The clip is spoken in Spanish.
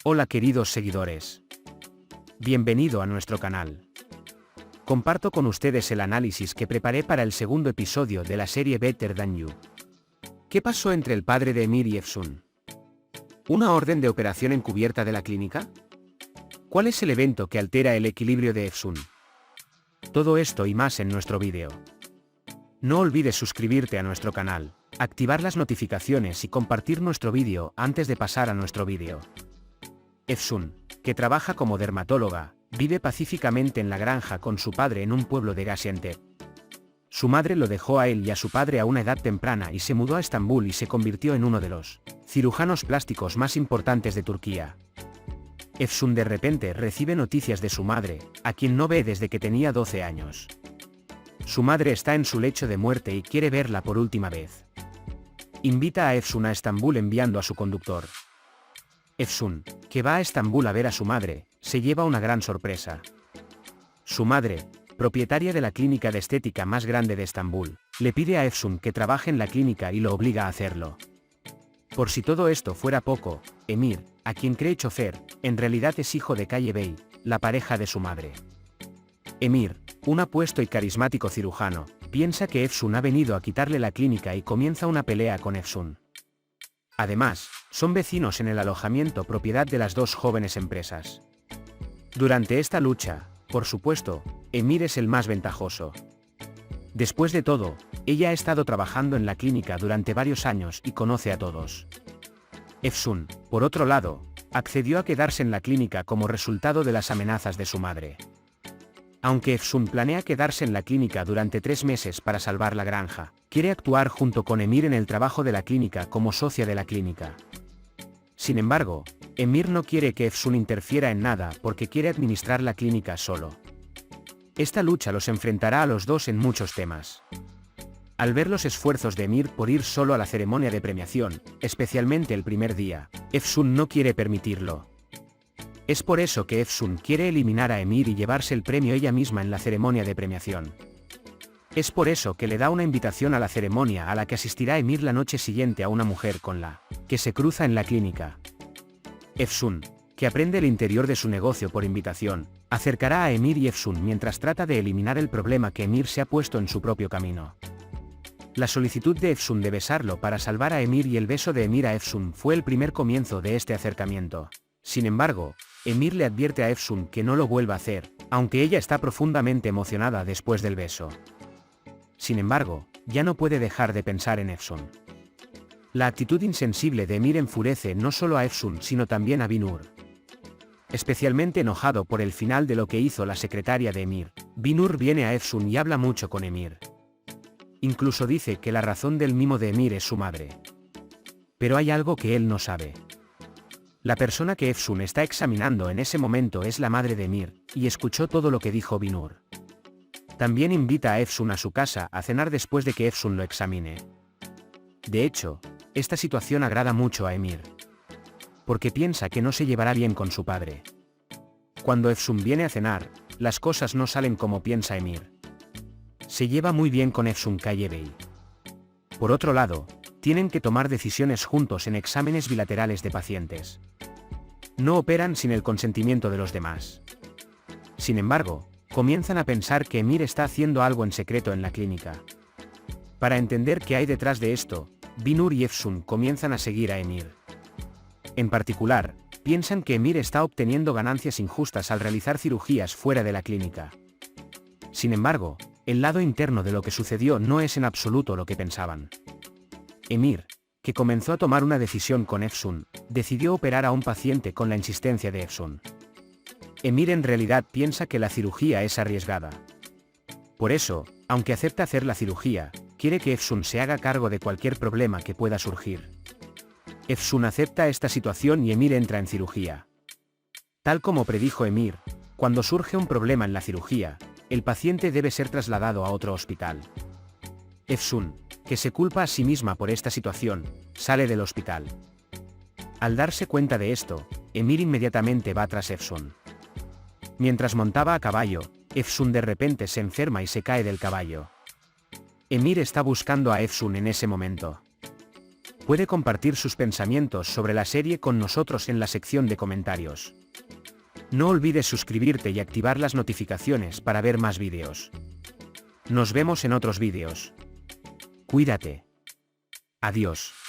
Hola queridos seguidores. Bienvenido a nuestro canal. Comparto con ustedes el análisis que preparé para el segundo episodio de la serie Better Than You. ¿Qué pasó entre el padre de Emir y Efsun? ¿Una orden de operación encubierta de la clínica? ¿Cuál es el evento que altera el equilibrio de Efsun? Todo esto y más en nuestro vídeo. No olvides suscribirte a nuestro canal, activar las notificaciones y compartir nuestro vídeo antes de pasar a nuestro vídeo. Efsun, que trabaja como dermatóloga, vive pacíficamente en la granja con su padre en un pueblo de Gaziantep. Su madre lo dejó a él y a su padre a una edad temprana y se mudó a Estambul y se convirtió en uno de los cirujanos plásticos más importantes de Turquía. Efsun de repente recibe noticias de su madre, a quien no ve desde que tenía 12 años. Su madre está en su lecho de muerte y quiere verla por última vez. Invita a Efsun a Estambul enviando a su conductor. Efsun, que va a Estambul a ver a su madre, se lleva una gran sorpresa. Su madre, propietaria de la clínica de estética más grande de Estambul, le pide a Efsun que trabaje en la clínica y lo obliga a hacerlo. Por si todo esto fuera poco, Emir, a quien cree chofer, en realidad es hijo de Kaye Bey, la pareja de su madre. Emir, un apuesto y carismático cirujano, piensa que Efsun ha venido a quitarle la clínica y comienza una pelea con Efsun. Además, son vecinos en el alojamiento propiedad de las dos jóvenes empresas. Durante esta lucha, por supuesto, Emir es el más ventajoso. Después de todo, ella ha estado trabajando en la clínica durante varios años y conoce a todos. Efsun, por otro lado, accedió a quedarse en la clínica como resultado de las amenazas de su madre. Aunque Efsun planea quedarse en la clínica durante 3 meses para salvar la granja, quiere actuar junto con Emir en el trabajo de la clínica como socia de la clínica. Sin embargo, Emir no quiere que Efsun interfiera en nada porque quiere administrar la clínica solo. Esta lucha los enfrentará a los dos en muchos temas. Al ver los esfuerzos de Emir por ir solo a la ceremonia de premiación, especialmente el primer día, Efsun no quiere permitirlo. Es por eso que Efsun quiere eliminar a Emir y llevarse el premio ella misma en la ceremonia de premiación. Es por eso que le da una invitación a la ceremonia a la que asistirá Emir la noche siguiente a una mujer con la que se cruza en la clínica. Efsun, que aprende el interior de su negocio por invitación, acercará a Emir y Efsun mientras trata de eliminar el problema que Emir se ha puesto en su propio camino. La solicitud de Efsun de besarlo para salvar a Emir y el beso de Emir a Efsun fue el primer comienzo de este acercamiento. Sin embargo, Emir le advierte a Efsun que no lo vuelva a hacer, aunque ella está profundamente emocionada después del beso. Sin embargo, ya no puede dejar de pensar en Efsun. La actitud insensible de Emir enfurece no solo a Efsun sino también a Binur. Especialmente enojado por el final de lo que hizo la secretaria de Emir, Binur viene a Efsun y habla mucho con Emir. Incluso dice que la razón del mimo de Emir es su madre. Pero hay algo que él no sabe. La persona que Efsun está examinando en ese momento es la madre de Emir, y escuchó todo lo que dijo Binur. También invita a Efsun a su casa a cenar después de que Efsun lo examine. De hecho, esta situación agrada mucho a Emir. Porque piensa que no se llevará bien con su padre. Cuando Efsun viene a cenar, las cosas no salen como piensa Emir. Se lleva muy bien con Efsun Kaye Bey. Por otro lado, tienen que tomar decisiones juntos en exámenes bilaterales de pacientes. No operan sin el consentimiento de los demás. Sin embargo, comienzan a pensar que Emir está haciendo algo en secreto en la clínica. Para entender qué hay detrás de esto, Binur y Efsun comienzan a seguir a Emir. En particular, piensan que Emir está obteniendo ganancias injustas al realizar cirugías fuera de la clínica. Sin embargo, el lado interno de lo que sucedió no es en absoluto lo que pensaban. Emir, que comenzó a tomar una decisión con Efsun, decidió operar a un paciente con la insistencia de Efsun. Emir en realidad piensa que la cirugía es arriesgada. Por eso, aunque acepta hacer la cirugía, quiere que Efsun se haga cargo de cualquier problema que pueda surgir. Efsun acepta esta situación y Emir entra en cirugía. Tal como predijo Emir, cuando surge un problema en la cirugía, el paciente debe ser trasladado a otro hospital. Efsun, que se culpa a sí misma por esta situación, sale del hospital. Al darse cuenta de esto, Emir inmediatamente va tras Efsun. Mientras montaba a caballo, Efsun de repente se enferma y se cae del caballo. Emir está buscando a Efsun en ese momento. Puede compartir sus pensamientos sobre la serie con nosotros en la sección de comentarios. No olvides suscribirte y activar las notificaciones para ver más vídeos. Nos vemos en otros vídeos. Cuídate. Adiós.